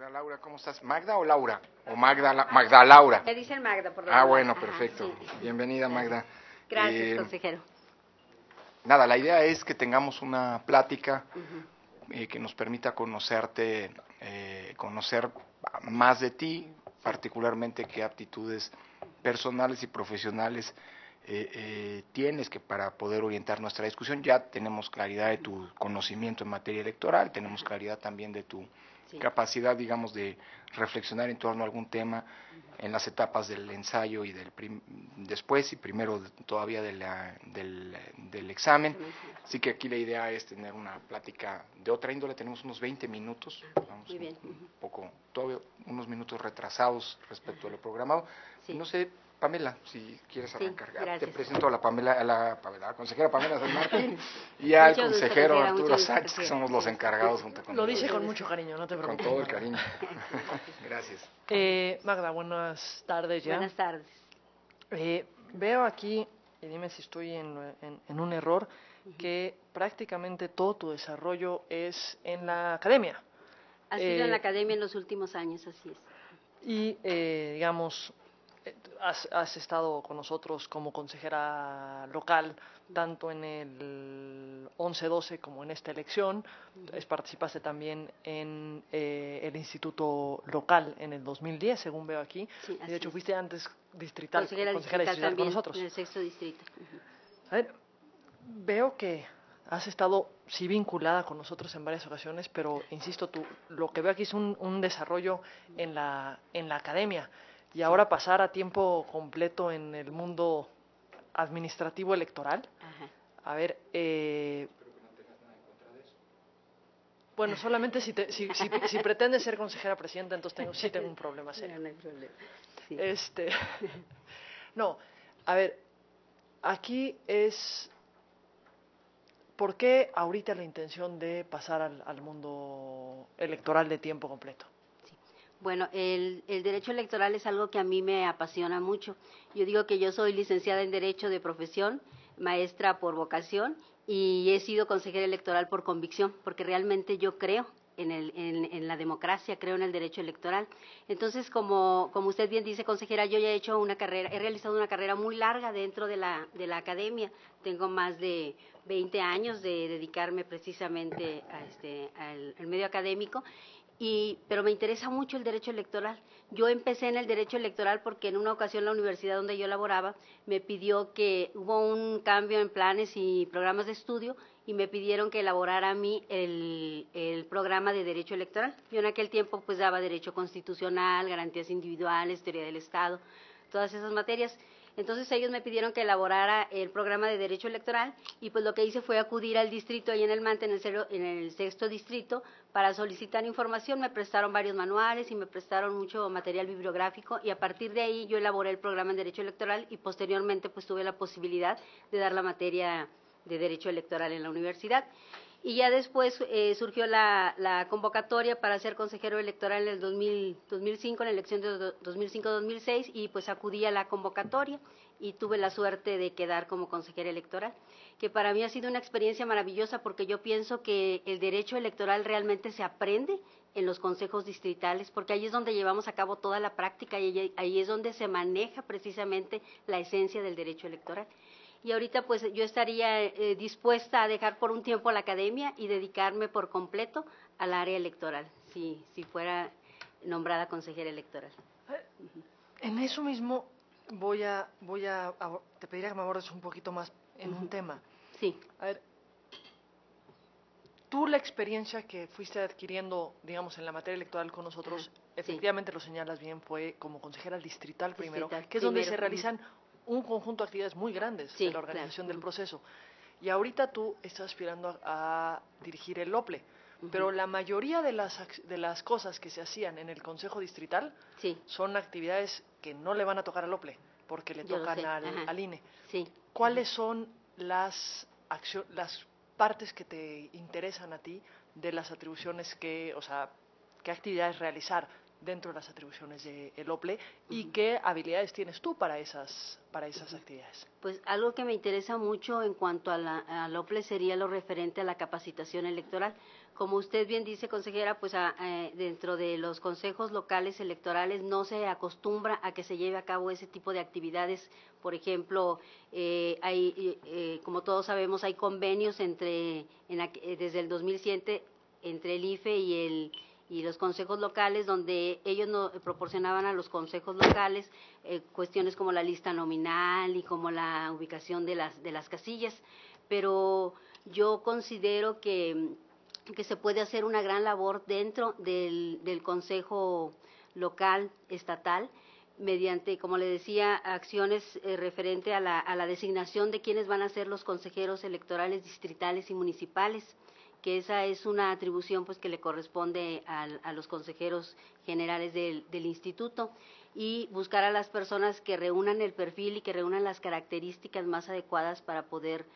Magda Laura, ¿cómo estás? ¿Magda o Laura? ¿O Magda Laura? Me dicen Magda, por lo Ah, demás. bueno, Ajá, perfecto. sí. Bienvenida, Magda. Gracias, consejero. Nada, la idea es que tengamos una plática Uh-huh. que nos permita conocerte, conocer más de ti, particularmente qué aptitudes personales y profesionales tienes que para poder orientar nuestra discusión. Ya tenemos claridad de tu conocimiento en materia electoral, tenemos claridad también de tu capacidad, digamos, de reflexionar en torno a algún tema en las etapas del ensayo y después y primero todavía del examen. Así que aquí la idea es tener una plática de otra índole. Tenemos unos 20 minutos, vamos Muy bien. un poco, todavía unos minutos retrasados respecto a lo programado. Sí. No sé, Pamela, si quieres arrancar. Gracias. Te presento a la consejera Pamela San Martín y al consejero Arturo Sánchez, que somos los encargados junto con Lo dice con mucho cariño, no te preocupes. Con todo el cariño. Gracias. Magda, buenas tardes ya. Buenas tardes. Veo aquí, y dime si estoy en un error, que prácticamente todo tu desarrollo es en la academia. Ha sido en la academia en los últimos años, así es. Y, digamos, has estado con nosotros como consejera local, tanto en el 11-12 como en esta elección. Participaste también en el instituto local en el 2010, según veo aquí. Sí, y de hecho, es. fuiste antes consejera distrital también, con nosotros. En el 6º distrito. A ver, veo que has estado, sí, vinculada con nosotros en varias ocasiones, pero, insisto, lo que veo aquí es un desarrollo en la academia. Y ahora pasar a tiempo completo en el mundo administrativo electoral. Ajá. A ver, bueno, solamente si pretendes ser consejera presidenta, entonces sí tengo un problema serio. No hay problema. Sí. No, a ver, aquí es... ¿Por qué ahorita la intención de pasar al mundo electoral de tiempo completo? Sí. Bueno, el derecho electoral es algo que a mí me apasiona mucho. Yo digo que yo soy licenciada en Derecho de profesión, maestra por vocación y he sido consejera electoral por convicción, porque realmente yo creo en la democracia, creo en el derecho electoral. Entonces, como usted bien dice, consejera, yo ya he realizado una carrera muy larga dentro de la academia. Tengo más de 20 años de dedicarme precisamente al medio académico. Pero me interesa mucho el derecho electoral. Yo empecé en el derecho electoral porque en una ocasión la universidad donde yo laboraba me pidió que hubo un cambio en planes y programas de estudio y me pidieron que elaborara a mí el programa de derecho electoral. Yo en aquel tiempo pues daba derecho constitucional, garantías individuales, teoría del Estado, todas esas materias. Entonces ellos me pidieron que elaborara el programa de derecho electoral y pues lo que hice fue acudir al distrito ahí en el Mante, en el 6º distrito, para solicitar información. Me prestaron varios manuales y me prestaron mucho material bibliográfico y a partir de ahí yo elaboré el programa en derecho electoral y posteriormente pues tuve la posibilidad de dar la materia de derecho electoral en la universidad. Y ya después surgió la convocatoria para ser consejero electoral en el 2005, en la elección de 2005-2006, y pues acudí a la convocatoria y tuve la suerte de quedar como consejera electoral, que para mí ha sido una experiencia maravillosa porque yo pienso que el derecho electoral realmente se aprende en los consejos distritales, porque ahí es donde llevamos a cabo toda la práctica y ahí es donde se maneja precisamente la esencia del derecho electoral. Y ahorita pues yo estaría dispuesta a dejar por un tiempo la academia y dedicarme por completo al área electoral, si fuera nombrada consejera electoral. En eso mismo te pediría que me abordes un poquito más en un tema. Sí. A ver, tú la experiencia que fuiste adquiriendo, digamos, en la materia electoral con nosotros, efectivamente lo señalas bien, fue como consejera distrital primero, que es donde se realizan un conjunto de actividades muy grandes de la organización del proceso. Y ahorita tú estás aspirando a dirigir el OPLE, pero la mayoría de las cosas que se hacían en el Consejo Distrital son actividades que no le van a tocar al OPLE, porque le tocan al INE. Sí. ¿Cuáles son las partes que te interesan a ti de las atribuciones qué actividades realizar dentro de las atribuciones del OPLE y qué habilidades tienes tú para esas actividades. Pues algo que me interesa mucho en cuanto al OPLE sería lo referente a la capacitación electoral. Como usted bien dice, consejera, pues dentro de los consejos locales electorales no se acostumbra a que se lleve a cabo ese tipo de actividades. Por ejemplo, como todos sabemos, hay convenios desde el 2007 entre el IFE y los consejos locales, donde ellos proporcionaban a los consejos locales cuestiones como la lista nominal y como la ubicación de las casillas. Pero yo considero que se puede hacer una gran labor dentro del consejo local, estatal, mediante, como le decía, acciones referente a la designación de quienes van a ser los consejeros electorales distritales y municipales, que esa es una atribución pues que le corresponde a los consejeros generales del instituto, y buscar a las personas que reúnan el perfil y que reúnan las características más adecuadas para poder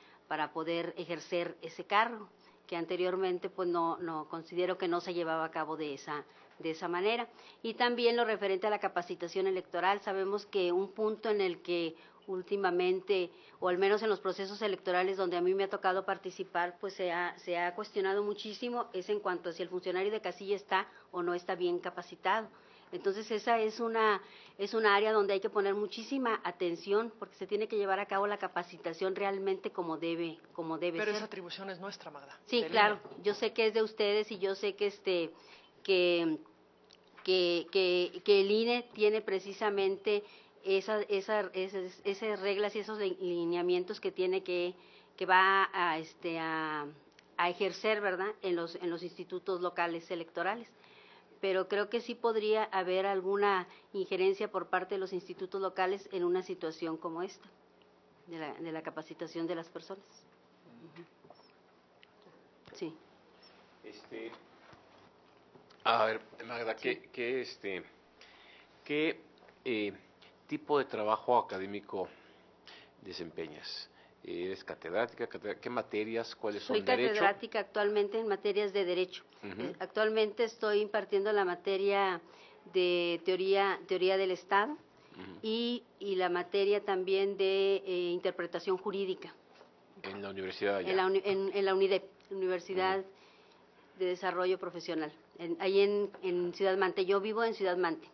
ejercer ese cargo, que anteriormente pues no considero que no se llevaba a cabo de esa manera. Y también lo referente a la capacitación electoral, sabemos que un punto en el que últimamente, o al menos en los procesos electorales donde a mí me ha tocado participar, pues se ha cuestionado muchísimo, es en cuanto a si el funcionario de casilla está o no está bien capacitado. Entonces esa es una área donde hay que poner muchísima atención, porque se tiene que llevar a cabo la capacitación realmente como debe Pero ser. Esa atribución es nuestra, Magda. Sí, claro, yo sé que es de ustedes y yo sé que el INE tiene precisamente esas reglas y esos lineamientos que tiene que va a ejercer, ¿verdad?, en los institutos locales electorales. Pero creo que sí podría haber alguna injerencia por parte de los institutos locales en una situación como esta, de la capacitación de las personas. Sí. A ver, Magda, sí. ¿Qué tipo de trabajo académico desempeñas? ¿Eres catedrática? ¿Qué materias? ¿Cuáles son? Soy catedrática actualmente en materias de Derecho. Actualmente estoy impartiendo la materia de teoría del Estado y la materia también de interpretación jurídica. ¿En la universidad allá? En la UNIDEP, Universidad de Desarrollo Profesional, ahí en Ciudad Mante. Yo vivo en Ciudad Mante.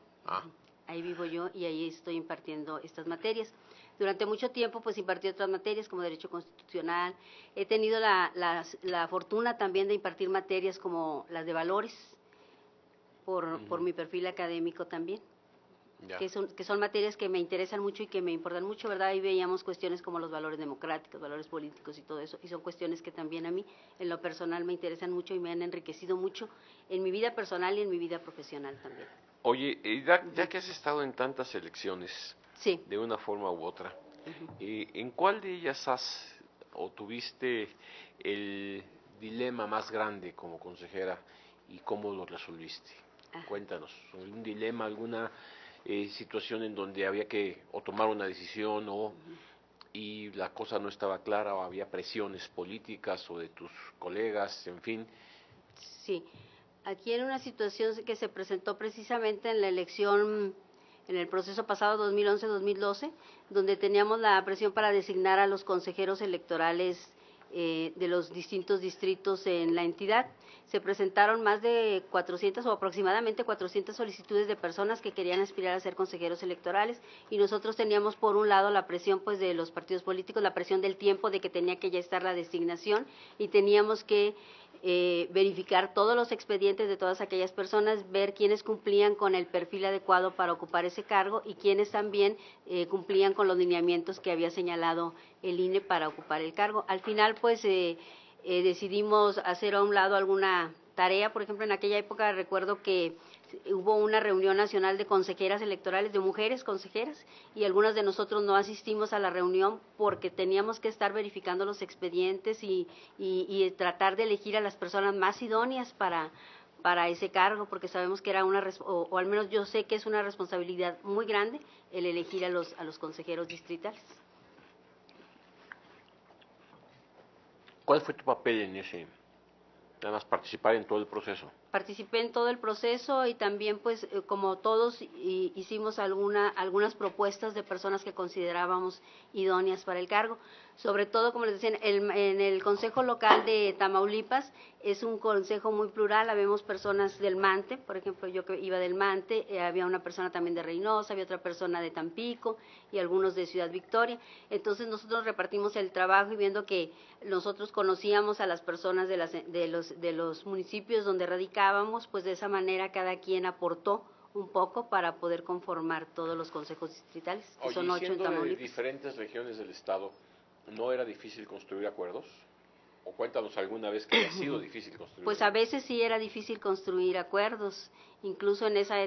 Ahí vivo yo y ahí estoy impartiendo estas materias. Durante mucho tiempo pues impartí otras materias como Derecho Constitucional. He tenido la fortuna también de impartir materias como las de Valores, por mi perfil académico también. Que son materias que me interesan mucho y que me importan mucho, ¿verdad? Ahí veíamos cuestiones como los valores democráticos, valores políticos y todo eso, y son cuestiones que también a mí, en lo personal, me interesan mucho y me han enriquecido mucho en mi vida personal y en mi vida profesional también. Oye, ya que has estado en tantas elecciones, sí, de una forma u otra, ¿en cuál de ellas tuviste el dilema más grande como consejera y cómo lo resolviste? Cuéntanos, ¿algún dilema, alguna situación en donde había que tomar una decisión y la cosa no estaba clara o había presiones políticas o de tus colegas, en fin? Sí, aquí en una situación que se presentó precisamente en la elección, en el proceso pasado 2011-2012, donde teníamos la presión para designar a los consejeros electorales de los distintos distritos en la entidad. Se presentaron más de 400 o aproximadamente 400 solicitudes de personas que querían aspirar a ser consejeros electorales, y nosotros teníamos por un lado la presión pues de los partidos políticos, la presión del tiempo de que tenía que ya estar la designación, y teníamos que verificar todos los expedientes de todas aquellas personas, ver quiénes cumplían con el perfil adecuado para ocupar ese cargo y quiénes también cumplían con los lineamientos que había señalado el INE para ocupar el cargo. Al final, pues, decidimos hacer a un lado alguna tarea. Por ejemplo, en aquella época recuerdo que hubo una reunión nacional de consejeras electorales, de mujeres consejeras, y algunas de nosotros no asistimos a la reunión porque teníamos que estar verificando los expedientes y tratar de elegir a las personas más idóneas para ese cargo, porque sabemos que era o al menos yo sé que es una responsabilidad muy grande el elegir a los consejeros distritales. ¿Cuál fue tu papel en ese, nada más participar en todo el proceso? participé en todo el proceso y también pues como todos hicimos algunas propuestas de personas que considerábamos idóneas para el cargo. Sobre todo, como les decía, en el Consejo Local de Tamaulipas es un consejo muy plural, habemos personas del Mante, por ejemplo, yo que iba del Mante, había una persona también de Reynosa, había otra persona de Tampico y algunos de Ciudad Victoria. Entonces nosotros repartimos el trabajo y viendo que nosotros conocíamos a las personas de los municipios donde radicábamos, pues de esa manera cada quien aportó un poco para poder conformar todos los consejos distritales, que Oye, son 8 en Tamaulipas. De diferentes regiones del estado, ¿no era difícil construir acuerdos? O cuéntanos alguna vez que haya sido difícil construir. Pues a veces sí era difícil construir acuerdos, incluso en esa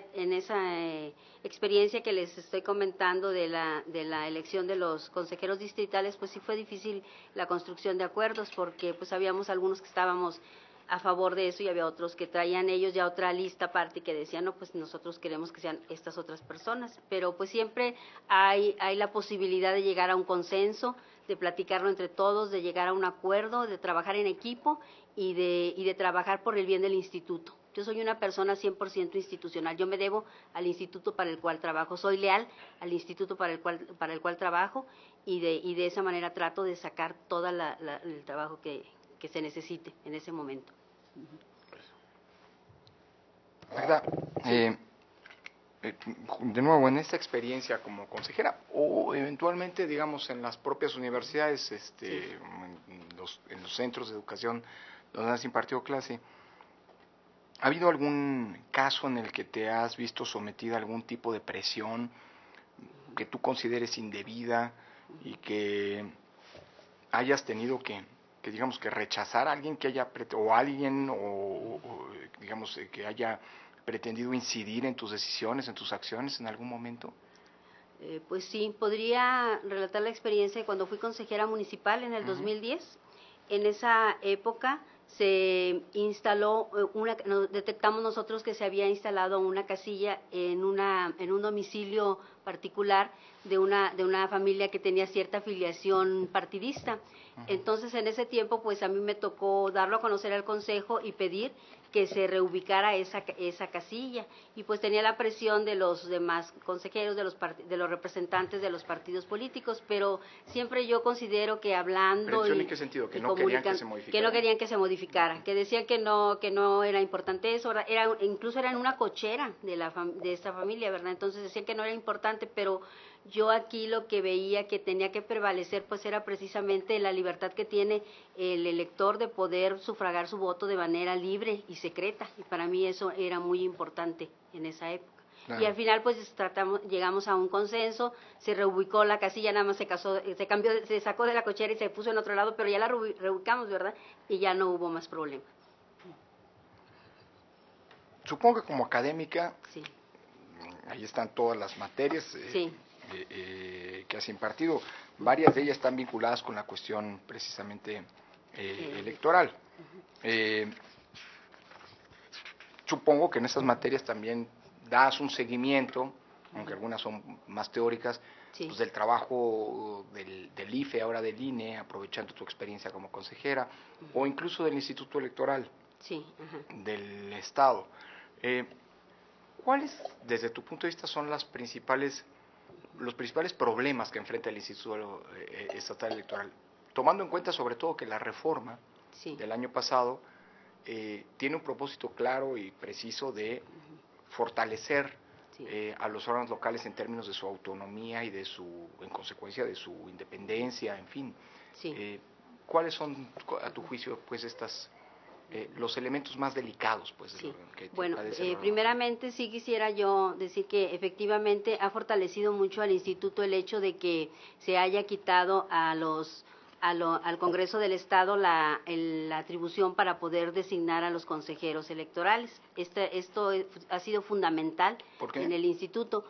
experiencia que les estoy comentando de la elección de los consejeros distritales, pues sí fue difícil la construcción de acuerdos, porque pues habíamos algunos que estábamos a favor de eso y había otros que traían ellos ya otra lista aparte y que decían, no, pues nosotros queremos que sean estas otras personas, pero pues siempre hay la posibilidad de llegar a un consenso, de platicarlo entre todos, de llegar a un acuerdo, de trabajar en equipo y de trabajar por el bien del instituto. Yo soy una persona 100% institucional, yo me debo al instituto para el cual trabajo, soy leal al instituto para el cual trabajo y de esa manera trato de sacar todo el trabajo que se necesite en ese momento. ¿Verdad? De nuevo, en esta experiencia como consejera o eventualmente, digamos, en las propias universidades, en los centros de educación donde has impartido clase, ¿ha habido algún caso en el que te has visto sometida a algún tipo de presión que tú consideres indebida y que hayas tenido que digamos que rechazar a alguien que haya digamos que haya pretendido incidir en tus decisiones, en tus acciones en algún momento? Pues sí, podría relatar la experiencia de cuando fui consejera municipal en el 2010. En esa época se instaló detectamos nosotros que se había instalado una casilla en un domicilio particular de una familia que tenía cierta afiliación partidista. Entonces, en ese tiempo, pues a mí me tocó darlo a conocer al consejo y pedir que se reubicara esa casilla, y pues tenía la presión de los demás consejeros, de los representantes de los partidos políticos, pero siempre yo considero que hablando ¿Presión en qué sentido? ¿Que no querían que se modificara? Que no querían que se modificara, que decían que no era importante eso, incluso era en una cochera de esta familia, ¿verdad? Entonces decían que no era importante, pero yo aquí lo que veía que tenía que prevalecer pues era precisamente la libertad que tiene el elector de poder sufragar su voto de manera libre y secreta, y para mí eso era muy importante en esa época. Claro. Y al final pues llegamos a un consenso, se reubicó la casilla, nada más se sacó de la cochera y se puso en otro lado, pero ya la reubicamos, ¿verdad? Y ya no hubo más problema. Supongo que como académica, sí, ahí están todas las materias sí, que has impartido, varias de ellas están vinculadas con la cuestión precisamente electoral. Supongo que en esas materias también das un seguimiento, aunque algunas son más teóricas, sí, pues del trabajo del IFE, ahora del INE, aprovechando tu experiencia como consejera, o incluso del Instituto Electoral sí, del Estado. ¿Cuáles, desde tu punto de vista, son los principales problemas que enfrenta el Instituto Estatal Electoral? Tomando en cuenta sobre todo que la reforma sí, del año pasado tiene un propósito claro y preciso de fortalecer sí, a los órganos locales en términos de su autonomía y en consecuencia de su independencia, en fin. sí. ¿Cuáles son, a tu juicio, pues los elementos más delicados, pues? Sí. Bueno, primeramente sí quisiera yo decir que efectivamente ha fortalecido mucho al instituto el hecho de que se haya quitado al Congreso del Estado la atribución para poder designar a los consejeros electorales. Esto ha sido fundamental en el instituto,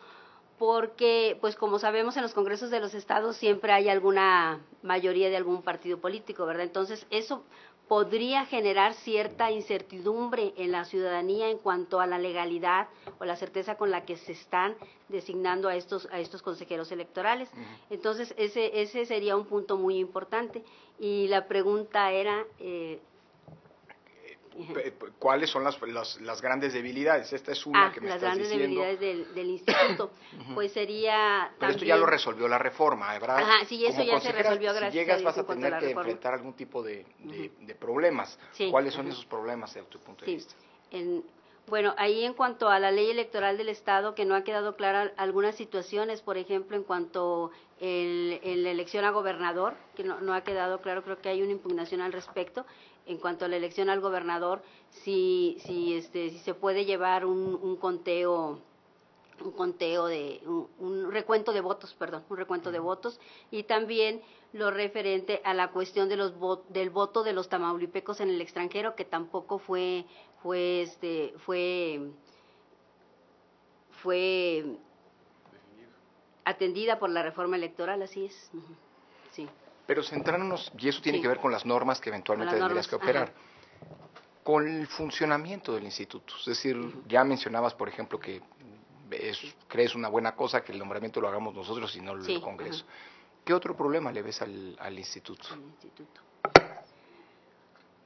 porque, pues como sabemos, en los congresos de los estados siempre hay alguna mayoría de algún partido político, ¿verdad? Entonces, eso podría generar cierta incertidumbre en la ciudadanía en cuanto a la legalidad o la certeza con la que se están designando a estos consejeros electorales. Entonces, ese sería un punto muy importante. Y la pregunta era... ¿Cuáles son las grandes debilidades? Esta es una que me estás diciendo. Las grandes debilidades del instituto. Pues sería Pero esto ya lo resolvió la reforma, ¿verdad? Ajá, sí, eso ya se resolvió, gracias a Dios. Si llegas vas a tener que enfrentar algún tipo de problemas. Sí. ¿Cuáles son esos problemas desde tu punto de vista? Bueno, ahí en cuanto a la ley electoral del Estado, que no ha quedado clara algunas situaciones, por ejemplo, en cuanto en la elección a gobernador, que no ha quedado claro, creo que hay una impugnación al respecto. En cuanto a la elección al gobernador, si se puede llevar un recuento de votos, y también lo referente a la cuestión de del voto de los tamaulipecos en el extranjero, que tampoco fue atendida por la reforma electoral, así es. Sí. Pero centrándonos, y eso tiene que ver con las normas que eventualmente tendrías que operar, con el funcionamiento del instituto. Es decir, ya mencionabas, por ejemplo, que crees una buena cosa que el nombramiento lo hagamos nosotros y no el Congreso. ¿Qué otro problema le ves al instituto?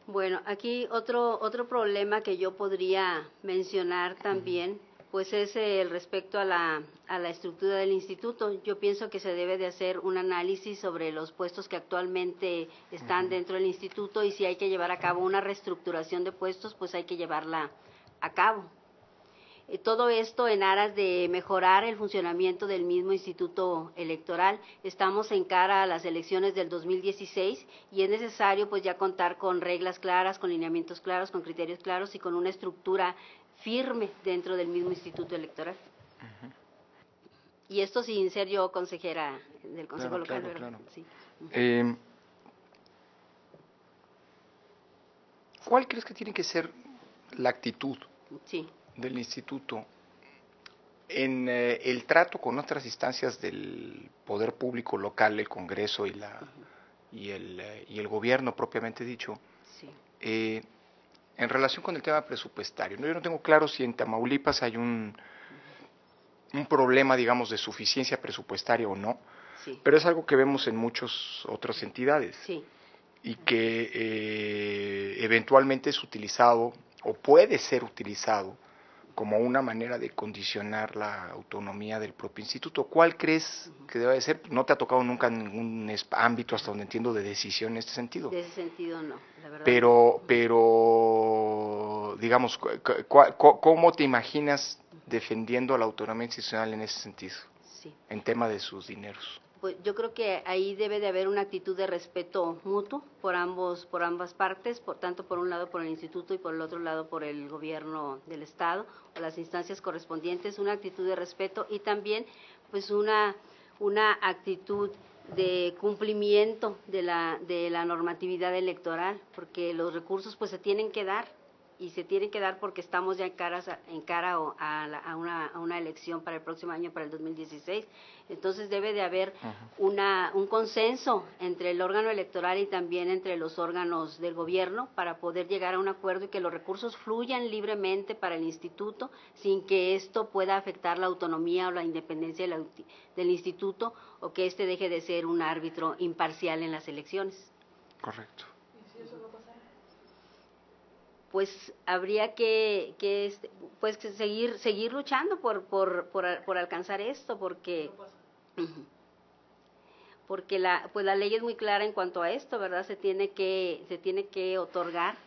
Bueno, aquí otro problema que yo podría mencionar también, pues es el respecto a la estructura del instituto. Yo pienso que se debe de hacer un análisis sobre los puestos que actualmente están dentro del instituto, y si hay que llevar a cabo una reestructuración de puestos, pues hay que llevarla a cabo. Todo esto en aras de mejorar el funcionamiento del mismo instituto electoral. Estamos en cara a las elecciones del 2016 y es necesario pues ya contar con reglas claras, con lineamientos claros, con criterios claros y con una estructura firme dentro del mismo instituto electoral. Y esto sin ser yo consejera del Consejo Local, ¿verdad? Claro. Sí. ¿Cuál crees que tiene que ser la actitud del instituto en el trato con otras instancias del poder público local, el Congreso y el gobierno propiamente dicho, en relación con el tema presupuestario? Yo no tengo claro si en Tamaulipas hay un problema, digamos, de suficiencia presupuestaria o no, pero es algo que vemos en muchas otras entidades y que eventualmente es utilizado o puede ser utilizado como una manera de condicionar la autonomía del propio instituto. ¿Cuál crees que debe de ser? No te ha tocado nunca ningún ámbito, hasta donde entiendo, de decisión en este sentido. De ese sentido no, la verdad. Pero digamos, ¿cómo te imaginas defendiendo a la autonomía institucional en ese sentido? En tema de sus dineros. Pues yo creo que ahí debe de haber una actitud de respeto mutuo por ambas partes, tanto por un lado por el instituto y por el otro lado por el gobierno del Estado o las instancias correspondientes, una actitud de respeto y también pues una actitud de cumplimiento de la normatividad electoral, porque los recursos pues se tienen que dar y se tienen que dar porque estamos ya en cara a una elección para el próximo año, para el 2016. Entonces debe de haber un consenso entre el órgano electoral y también entre los órganos del gobierno para poder llegar a un acuerdo y que los recursos fluyan libremente para el instituto sin que esto pueda afectar la autonomía o la independencia del instituto o que éste deje de ser un árbitro imparcial en las elecciones. Correcto. Pues habría que seguir luchando por alcanzar esto, porque la ley es muy clara en cuanto a esto, ¿verdad? Se tiene que otorgar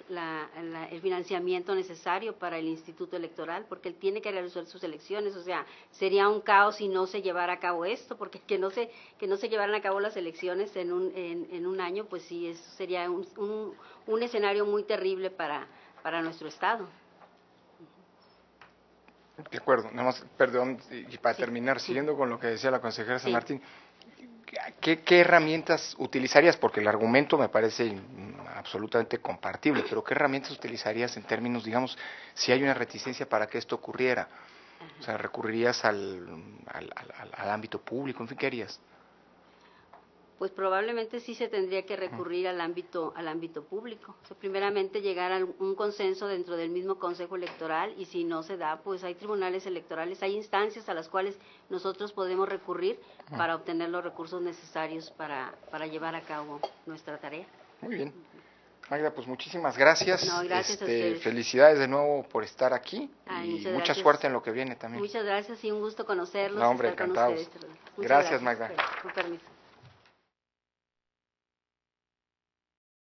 el financiamiento necesario para el Instituto Electoral, porque él tiene que realizar sus elecciones. O sea, sería un caos si no se llevara a cabo esto, porque que no se llevaran a cabo las elecciones en un año, pues sí, eso sería un escenario muy terrible para nuestro Estado. De acuerdo, nada más, perdón, y para terminar, siguiendo con lo que decía la consejera San Martín, ¿qué herramientas utilizarías? Porque el argumento me parece absolutamente compartible, pero ¿qué herramientas utilizarías en términos, digamos, si hay una reticencia para que esto ocurriera? O sea, ¿recurrirías al ámbito público? En fin, ¿qué harías? Pues probablemente sí se tendría que recurrir al ámbito público. O sea, primeramente llegar a un consenso dentro del mismo Consejo Electoral y si no se da, pues hay tribunales electorales, hay instancias a las cuales nosotros podemos recurrir para obtener los recursos necesarios para llevar a cabo nuestra tarea. Muy bien. Magda, pues muchísimas gracias. No, gracias a ustedes. Felicidades de nuevo por estar aquí y mucha suerte en lo que viene también. Muchas gracias y un gusto conocerlos. No, hombre, encantados. Gracias, Magda. Con permiso.